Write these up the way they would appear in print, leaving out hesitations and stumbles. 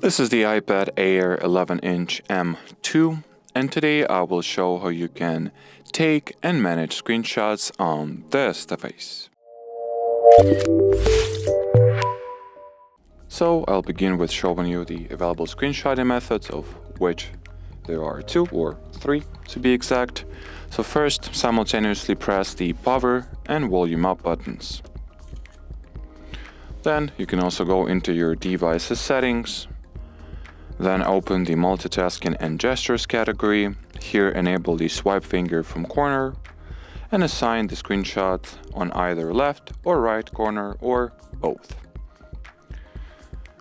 This is the iPad Air 11-inch M2, and today I will show how you can take and manage screenshots on this device. So I'll begin with showing you the available screenshotting methods, of which there are 2 or 3 to be exact. So first, simultaneously press the power and volume up buttons. Then you can also go into your device's settings. Then open the multitasking and gestures category. Here enable the swipe finger from corner and assign the screenshot on either left or right corner or both.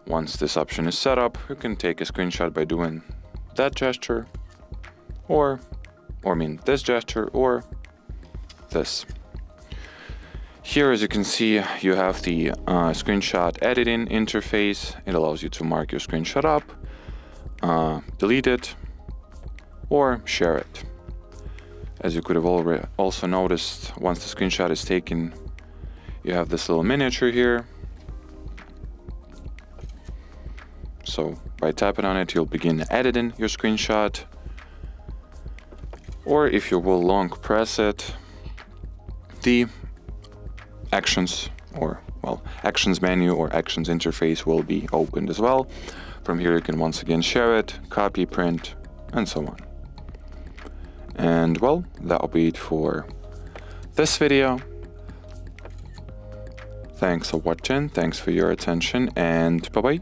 Once this option is set up, you can take a screenshot by doing that gesture this gesture or this. Here, as you can see, you have the screenshot editing interface. It allows you to mark your screenshot up, delete it, or share it. As you could have already also noticed, once the screenshot is taken, you have this little miniature here. So by tapping on it, you'll begin editing your screenshot. Or if you will long press it, the actions menu or actions interface will be opened as well. From here you can once again share it, copy, print, and so on. And well, that'll be it for this video. Thanks for watching, thanks for your attention, and bye-bye.